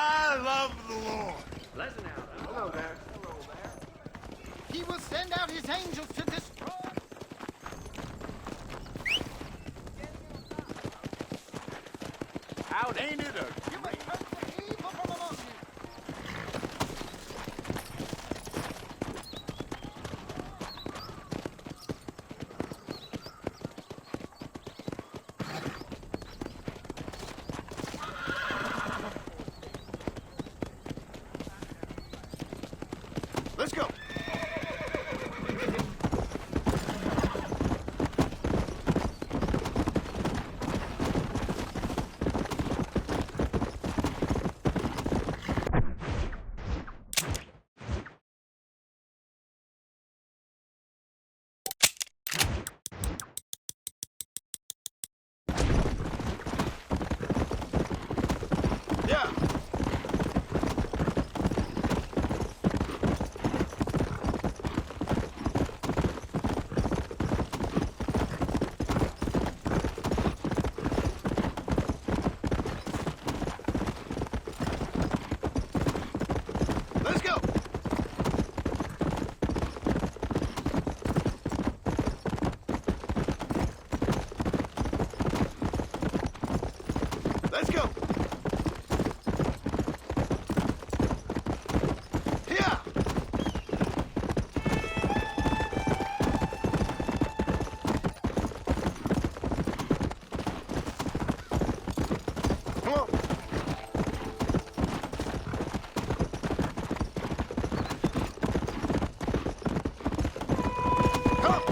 I love the Lord. Listen now. Hello there. Hello there. He will send out his angels to destroy. Out ain't it a You must purge the evil from among you. Let's go. Yeah. Let's go. Let's go. Here. Come on. Come.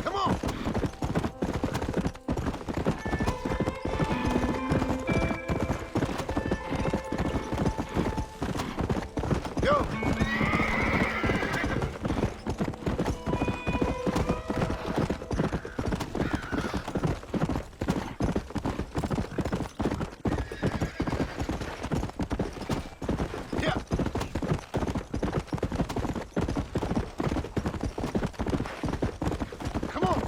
Come on. Go. Yeah. Come on.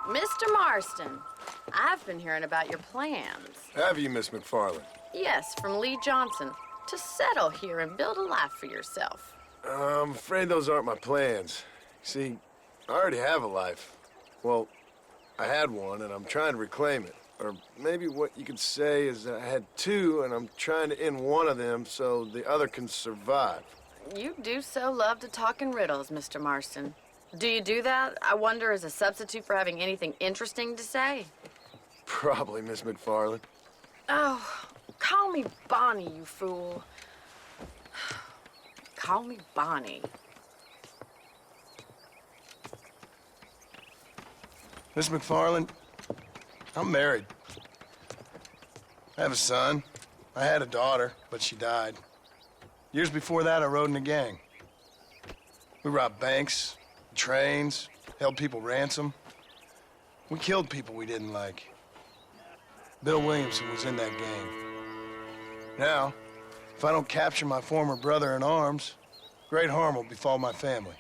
Mr. Marston, I've been hearing about your plans. Have you, Miss McFarland? Yes, from Lee Johnson, to settle here and build a life for yourself. I'm afraid those aren't my plans. See, I already have a life. Well, I had one, and I'm trying to reclaim it. Or maybe what you could say is I had two, and I'm trying to end one of them so the other can survive. You do so love to talk in riddles, Mr. Marston. Do you do that, I wonder, as a substitute for having anything interesting to say? Probably, Miss McFarland. Oh, call me Bonnie, you fool. Call me Bonnie. Miss McFarland, I'm married. I have a son. I had a daughter, but she died. Years before that, I rode in a gang. We robbed banks, trains, held people ransom. We killed people we didn't like. Bill Williamson was in that gang. Now, if I don't capture my former brother in arms, great harm will befall my family.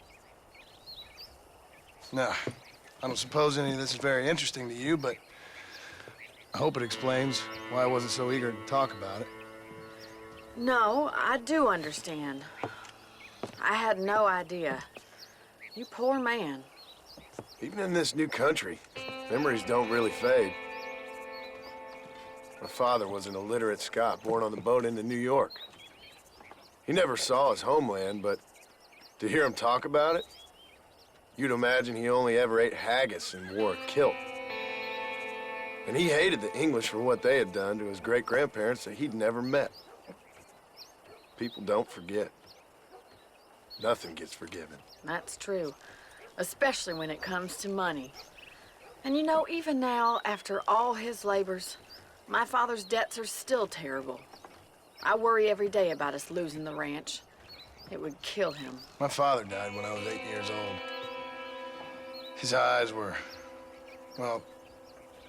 Now, I don't suppose any of this is very interesting to you, but I hope it explains why I wasn't so eager to talk about it. No, I do understand. I had no idea. You poor man. Even in this new country, memories don't really fade. My father was an illiterate Scot born on the boat into New York. He never saw his homeland, but to hear him talk about it, you'd imagine he only ever ate haggis and wore a kilt. And he hated the English for what they had done to his great-grandparents that he'd never met. People don't forget. Nothing gets forgiven. That's true, especially when it comes to money. And you know, even now, after all his labors, my father's debts are still terrible. I worry every day about us losing the ranch. It would kill him. My father died when I was 8 years old. His eyes were, well,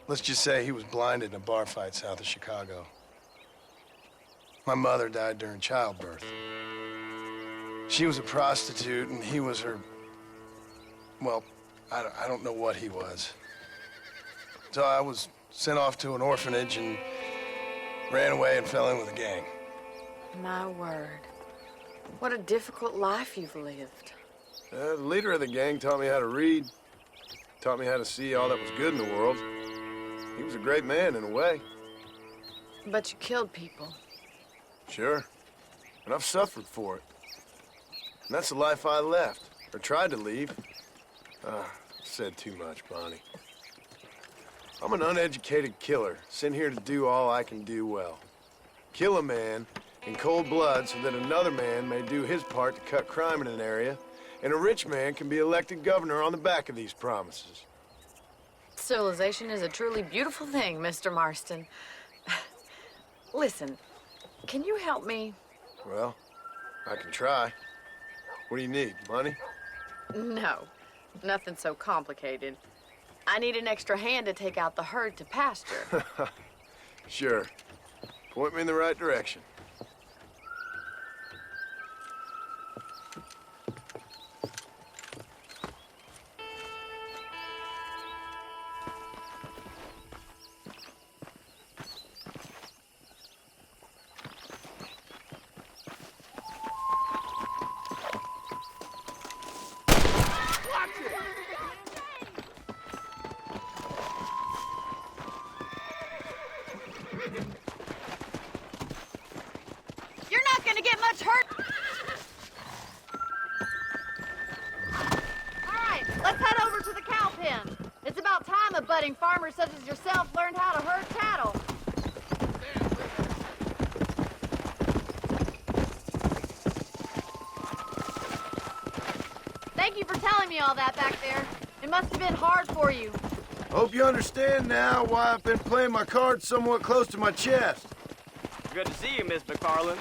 let's just say he was blinded in a bar fight south of Chicago. My mother died during childbirth. She was a prostitute and he was her, well, I don't know what he was. So I was sent off to an orphanage and ran away and fell in with a gang. My word. What a difficult life you've lived. The leader of the gang taught me how to read, taught me how to see all that was good in the world. He was a great man in a way. But you killed people. Sure. And I've suffered for it. And that's the life I left, or tried to leave. Said too much, Bonnie. I'm an uneducated killer, sent here to do all I can do well. Kill a man in cold blood so that another man may do his part to cut crime in an area, and a rich man can be elected governor on the back of these promises. Civilization is a truly beautiful thing, Mr. Marston. Listen, can you help me? Well, I can try. What do you need, money? No, nothing so complicated. I need an extra hand to take out the herd to pasture. Sure. Point me in the right direction. You're not gonna get much hurt. All right, let's head over to the cow pen. It's about time a budding farmer such as yourself learned how to herd cattle. Thank you for telling me all that back there. It must have been hard for you. Hope you understand now why I've been playing my cards somewhat close to my chest. Good to see you, Miss McFarland.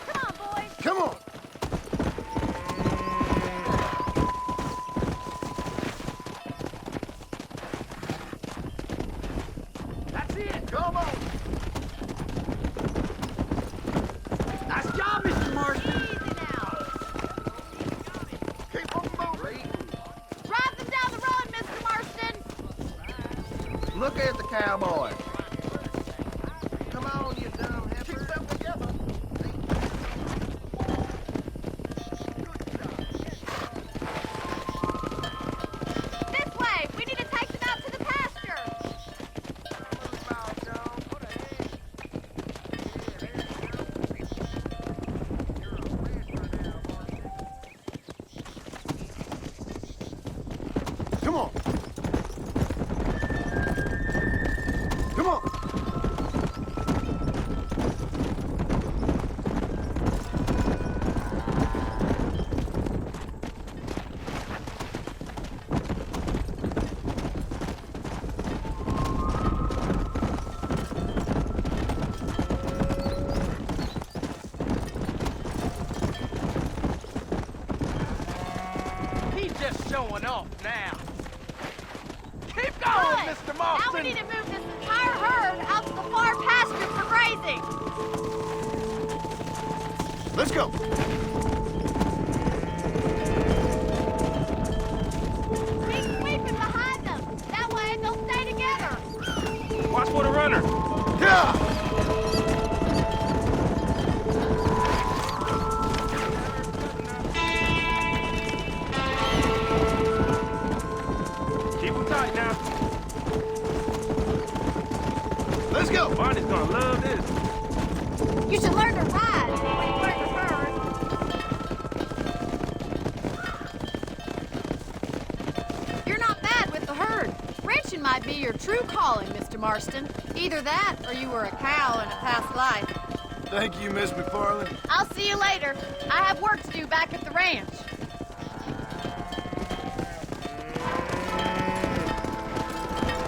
Come on, boys. Come on! That's it. Come on. Nice job, Mr. Marston. Easy now. Keep them moving. Drive them down the road, Mr. Marston. Look at the cowboy. Come on, you dumb heifer. Keep them together. This way. We need to take them out to the pasture. Come on! Come on! He's just showing off now. Keep going, Good. Mr. Now we Marston. need to move this entire herd out to the far pasture for grazing. Let's go! Keep sweeping behind them. That way they'll stay together. Watch for the runner. Yeah! Keep him tight now. Let's go! Bonnie's gonna love this. You should learn to ride when you learn to herd. You're not bad with the herd. Ranching might be your true calling, Mr. Marston. Either that or you were a cow in a past life. Thank you, Miss McFarland. I'll see you later. I have work to do back at the ranch.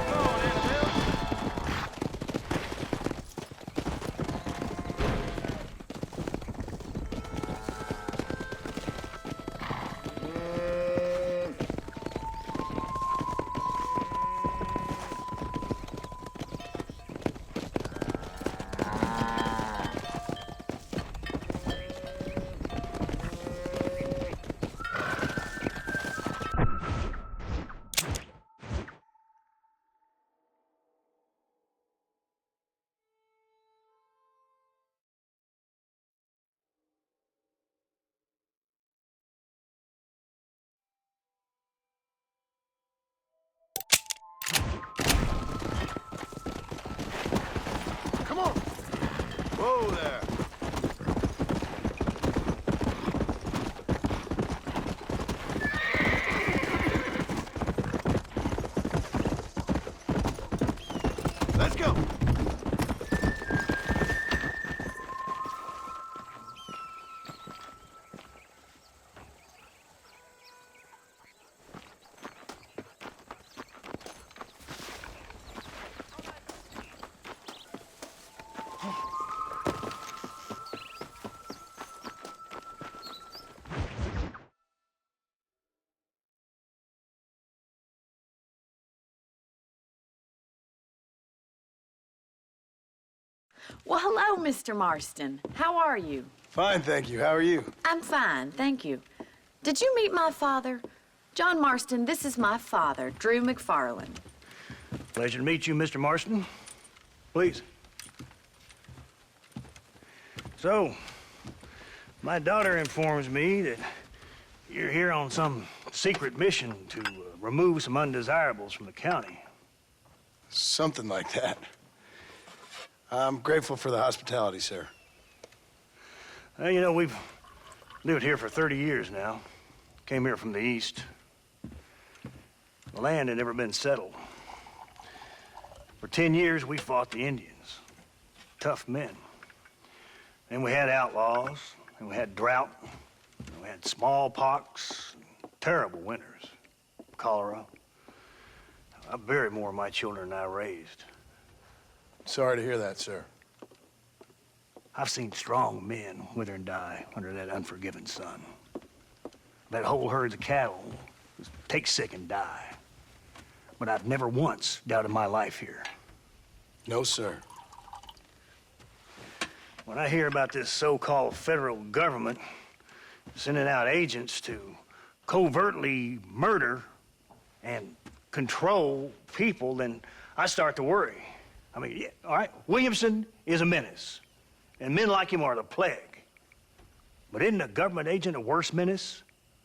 Come on, Annabelle. Whoa there. Let's go. Well, hello, Mr. Marston. How are you? Fine, thank you. How are you? I'm fine, thank you. Did you meet my father? John Marston, this is my father, Drew McFarland. Pleasure to meet you, Mr. Marston. Please. So, my daughter informs me that you're here on some secret mission to remove some undesirables from the county. Something like that. I'm grateful for the hospitality, sir. You know, we've lived here for 30 years now. Came here from the east. The land had never been settled. For 10 years, we fought the Indians. Tough men. Then we had outlaws, and we had drought, and we had smallpox, terrible winters, cholera. I buried more of my children than I raised. Sorry to hear that, sir. I've seen strong men wither and die under that unforgiving sun. That whole herds of cattle just take sick and die. But I've never once doubted my life here. No, sir. When I hear about this so-called federal government sending out agents to covertly murder and control people, then I start to worry. I mean, yeah, all right, Williamson is a menace, and men like him are the plague. But isn't a government agent a worse menace?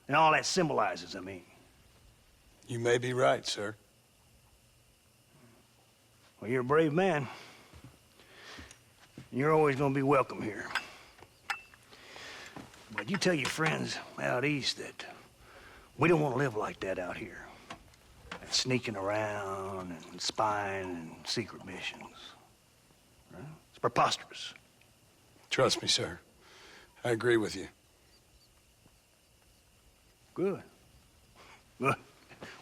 And all that symbolizes, I mean. You may be right, sir. Well, you're a brave man. You're always gonna be welcome here. But you tell your friends out east that we don't want to live like that out here. Sneaking around and spying and secret missions. Right? It's preposterous. Trust me, sir. I agree with you. Good. Good.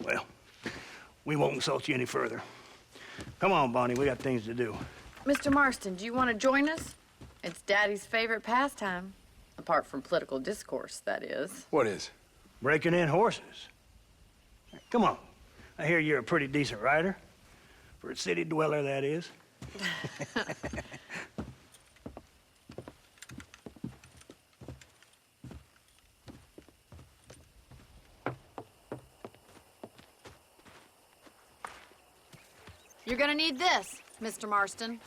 Well, we won't insult you any further. Come on, Bonnie, we got things to do. Mr. Marston, do you want to join us? It's Daddy's favorite pastime. Apart from political discourse, that is. What is? Breaking in horses. Come on. I hear you're a pretty decent rider. For a city dweller, that is. You're gonna need this, Mr. Marston.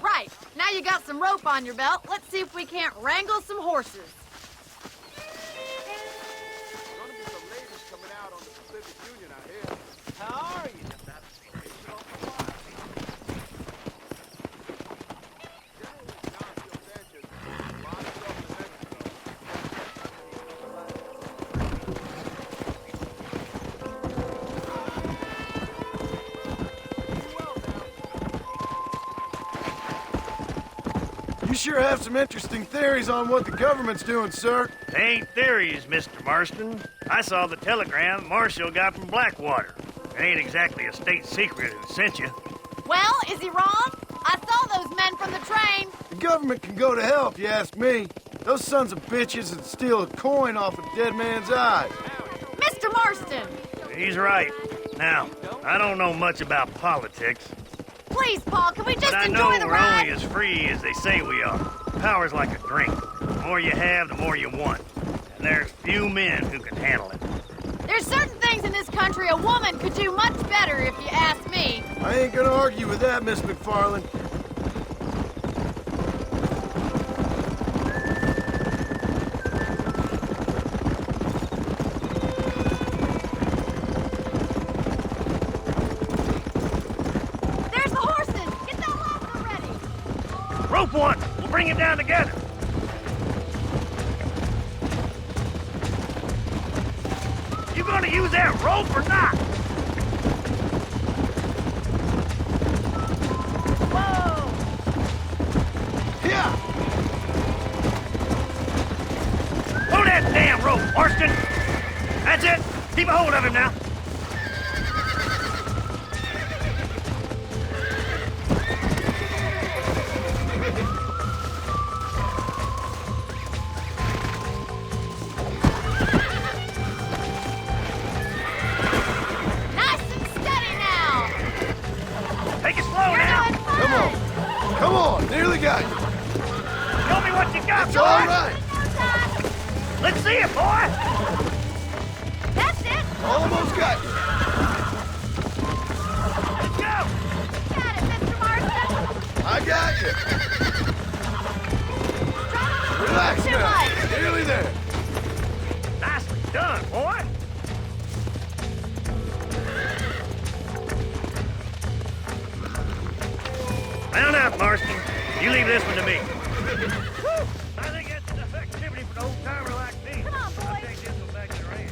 Right, now you got some rope on your belt. Let's see if we can't wrangle some horses. Gonna be some ladies coming out on the Pacific Union out here. How are you? You sure have some interesting theories on what the government's doing, sir. They ain't theories, Mr. Marston. I saw the telegram Marshall got from Blackwater. It ain't exactly a state secret who sent you. Well, is he wrong? I saw those men from the train. The government can go to hell if you ask me. Those sons of bitches would steal a coin off a dead man's eyes. Mr. Marston! He's right. Now, I don't know much about politics, Please, Paul, can we just but I enjoy know the we're ride? only as free as they say we are. Power's like a drink. The more you have, the more you want. And there's few men who can handle it. There's certain things in this country a woman could do much better, if you ask me. I ain't gonna argue with that, Miss McFarland. Rope one. We'll bring him down together. You gonna use that rope or not? Whoa! Yeah! Pull that damn rope, Marston! That's it! Keep a hold of him now. Nice and steady now. Take it slow You're now. doing fine. Come on! Come on! Nearly got you! Show me what you got, It's boy. all right! Let's see it, boy. That's it. Almost got you! Let's go. Got it, Mr. Marston. I got you! Drop Relax too now! much. Nearly there! Nicely done, boy. Mount up, Marston. You leave this one to me. Whew. I think that's enough activity for an old-timer like me. Come on, I'll boys. take this one back to the ranch.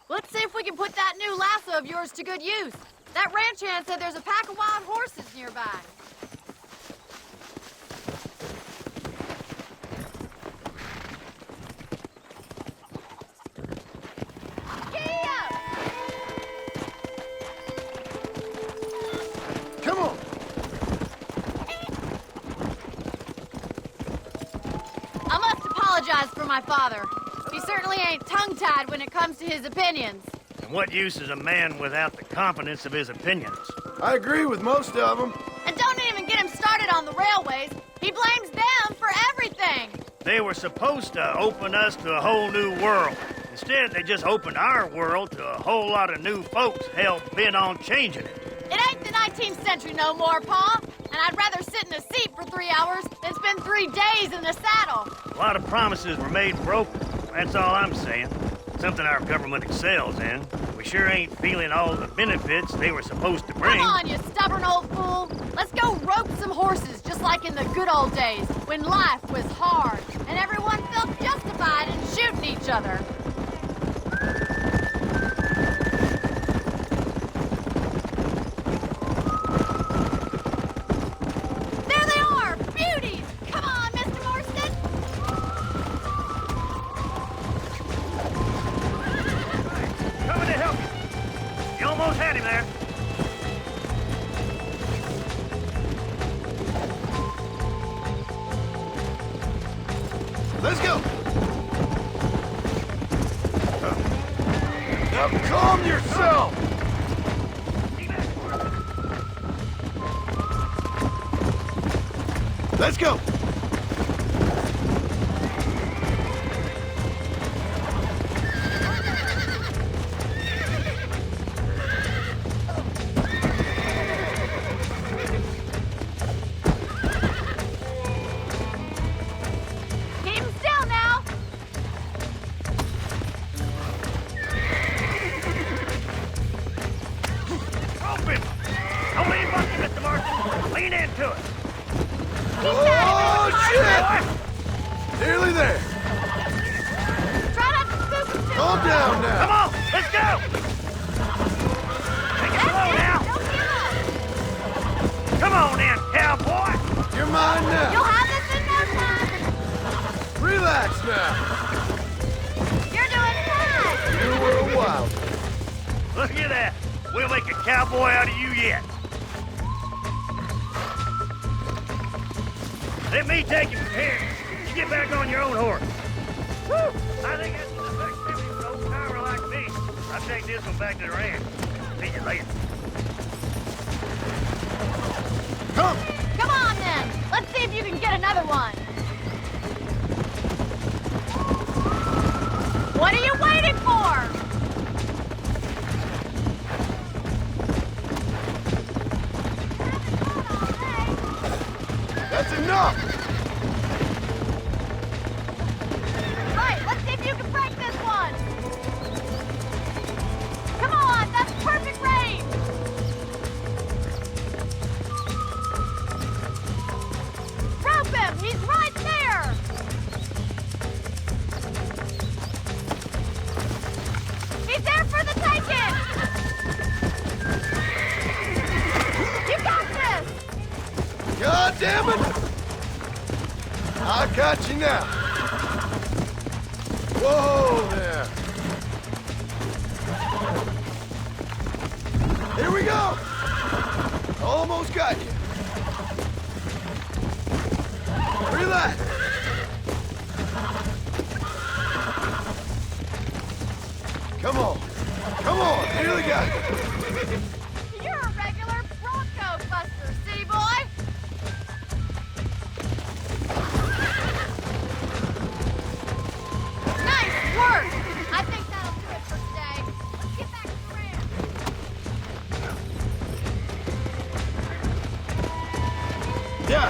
Let's see if we can put that new lasso of yours to good use. That ranch hand said there's a pack of wild horses nearby. Giddy up! Come on. I must apologize for my father. He certainly ain't tongue-tied when it comes to his opinions. And what use is a man without the confidence of his opinions? I agree with most of them. And don't even get him started on the railways. He blames them for everything. They were supposed to open us to a whole new world. Instead, they just opened our world to a whole lot of new folks hell-bent on changing it. It ain't the 19th century no more, Pa. And I'd rather sit in a seat for 3 hours than spend 3 days in the saddle. A lot of promises were made and broken. That's all I'm saying. Something our government excels in. We sure ain't feeling all the benefits they were supposed to bring. Come on, you stubborn old fool. Let's go rope some horses just like in the good old days when life was hard and everyone felt justified in shooting each other. There they are! Beauties! Come on, Mr. Marston! Coming to help you. You almost had him there. Let's go. Now calm yourself. Let's go. Keep him still now! Open! Don't lean bucket, Mr. Martin. Lean into it. Oh, shit! Nearly there. Try not to spook him too Calm hard. down now. Come on, let's go! Take it slow now. Don't give up! Come on in, cowboy. You're mine Relax now. You're doing fine. You were a wild. Look at that. We'll make a cowboy out of you yet. Let me take you from here. You get back on your own horse. Woo! I think that's enough activity for an old timer like me. I'll take this one back to the ranch. See you later. Come. Come on, then. Let's see if you can get another one. What are you waiting for? That's enough. Right, let's see if you can break this one. Come on, that's perfect range. Rope him, he's right there. He's there for the taking. You got this. God damn it! I got you now. Whoa there. Here we go. Almost got you. Relax. Come on. Come on. Nearly got you. You're a regular Bronco buster, city boy. Nice work. I think that'll do it for today. Let's get back to the ranch. Yeah.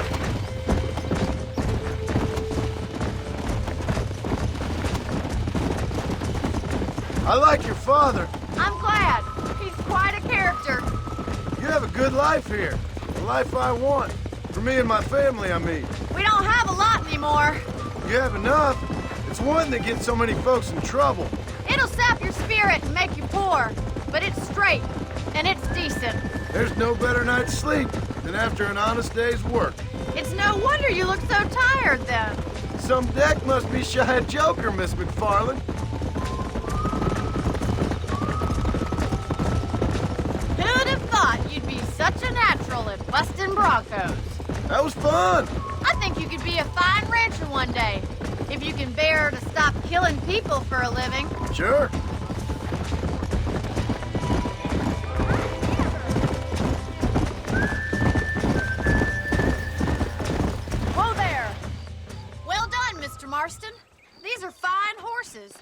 I like your father. I'm glad. He's quite a character. You have a good life here. The life I want. For me and my family, I mean. We don't have a lot anymore. You have enough. It's one that gets so many folks in trouble. It'll sap your spirit and make you poor. But it's straight. And it's decent. There's no better night's sleep than after an honest day's work. It's no wonder you look so tired then. Some deck must be shy of Joker, Miss McFarland. Who'd have thought you'd be such a natural at busting Broncos? That was fun. I think you could be a fine rancher one day. If you can bear to stop killing people for a living. Sure. Whoa there! Well done, Mr. Marston. These are fine horses.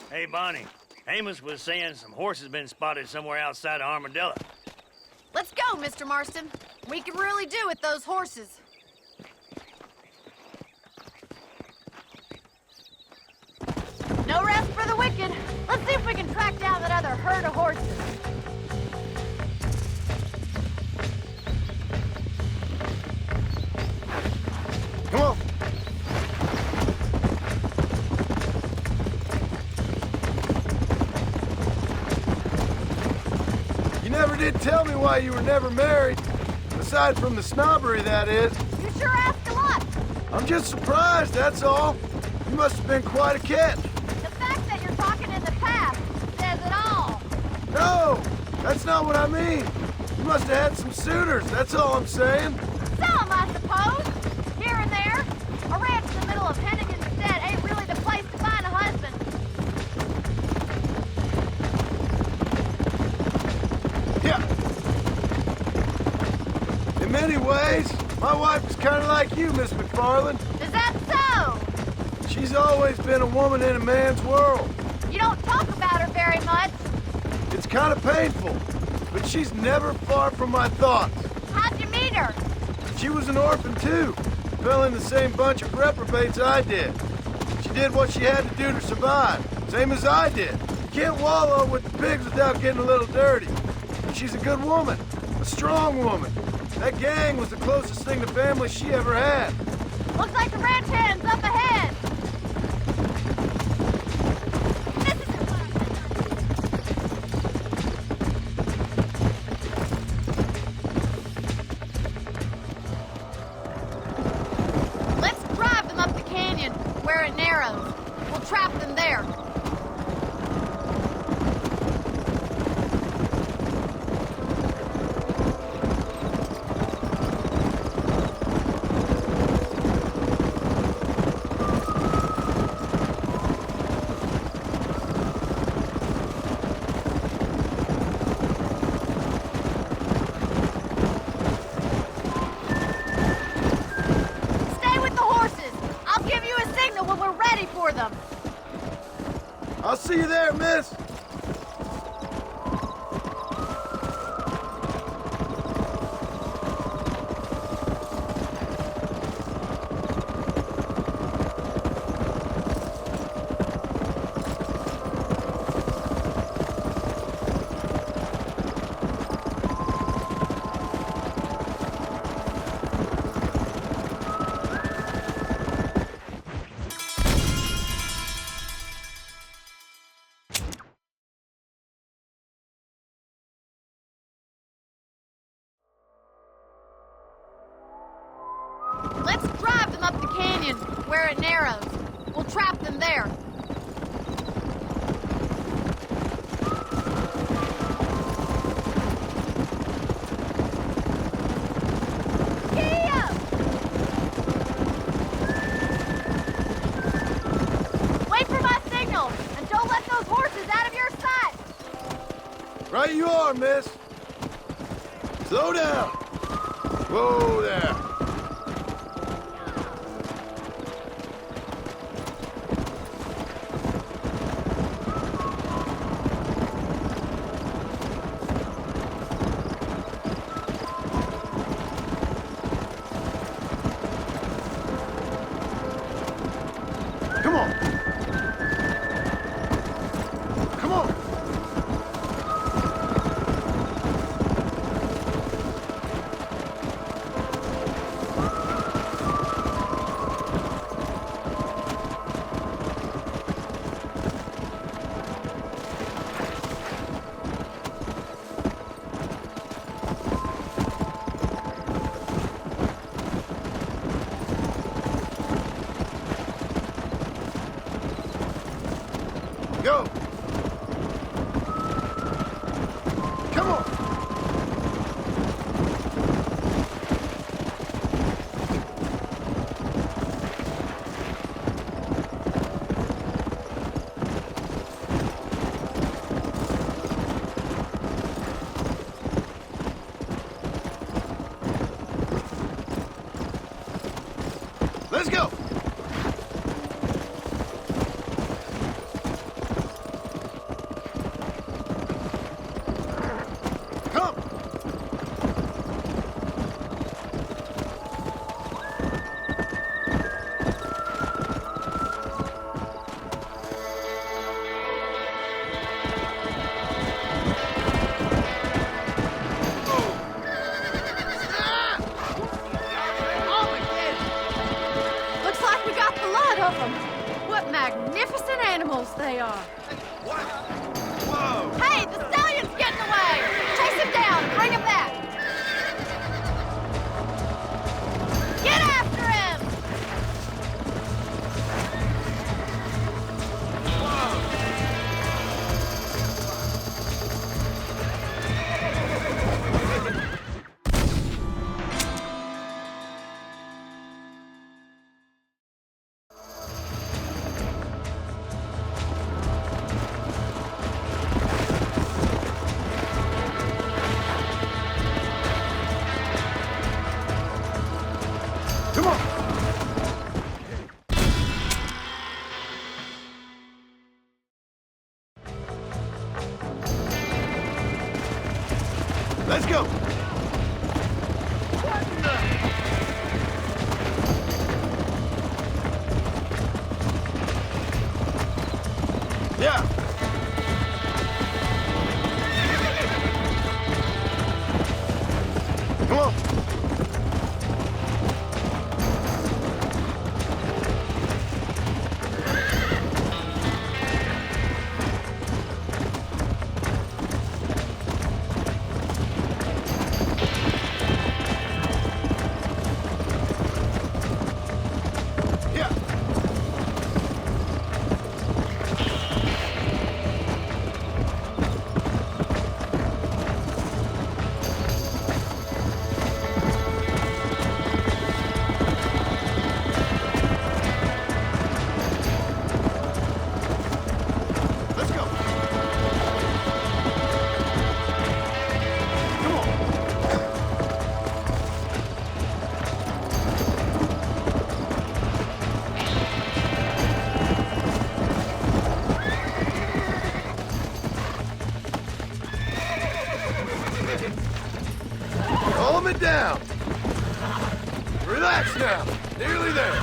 Hey, Bonnie. Amos was saying some horses been spotted somewhere outside of Armadillo. Let's go, Mr. Marston. We can really do with those horses. No rest for the wicked. Let's see if we can track down that other herd of horses. Come on. You never did tell me why you were never married. Aside from the snobbery, that is. You sure ask a lot. I'm just surprised, that's all. You must have been quite a catch. The fact that you're talking in the past says it all. No, that's not what I mean. You must have had some suitors, that's all I'm saying. Some, I suppose. Here and there. A ranch in the middle of Hennigan's Stead ain't really the place to find a husband. Yeah. In many ways, my wife is kind of like you, Miss McFarland. Is that so? She's always been a woman in a man's world. You don't talk about her very much. It's kind of painful, but she's never far from my thoughts. How'd you meet her? She was an orphan, too. Fell in the same bunch of reprobates I did. She did what she had to do to survive, same as I did. You can't wallow with the pigs without getting a little dirty. And she's a good woman, a strong woman. That gang was the closest thing to family she ever had. Looks like the ranch hand's up ahead. This is... Let's drive them up the canyon. where it narrows. We'll trap them there. Stay with the horses. I'll give you a signal when we're ready for them. I'll see you there, miss. Let's drive them up the canyon, where it narrows. We'll trap them there. Giddy up! Wait for my signal, and don't let those horses out of your sight! Right you are, miss. Slow down. Whoa there. Come on. Come on. Go. Come on. Let's go. Come. Looks like we got the lot of them. What magnificent animals they are. What? Whoa. Hey, the stallion's getting away! Chase him down and bring him back! Get after him! Come on. Let's go. Yeah. Come on. Yeah. Relax now. Nearly there.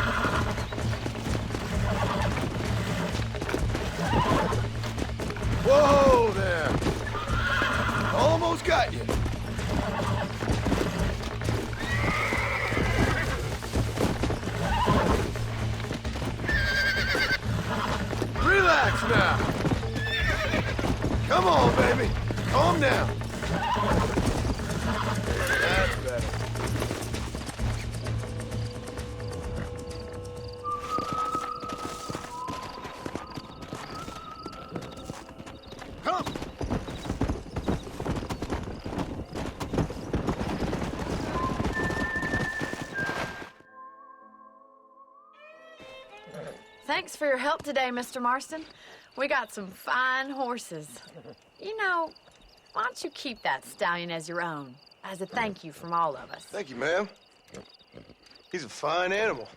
Whoa there. Almost got you. Relax now. Come on, baby. Calm down. That's better. Come. Thanks for your help today, Mr. Marston. We got some fine horses. You know, why don't you keep that stallion as your own, as a thank you from all of us? Thank you, ma'am. He's a fine animal.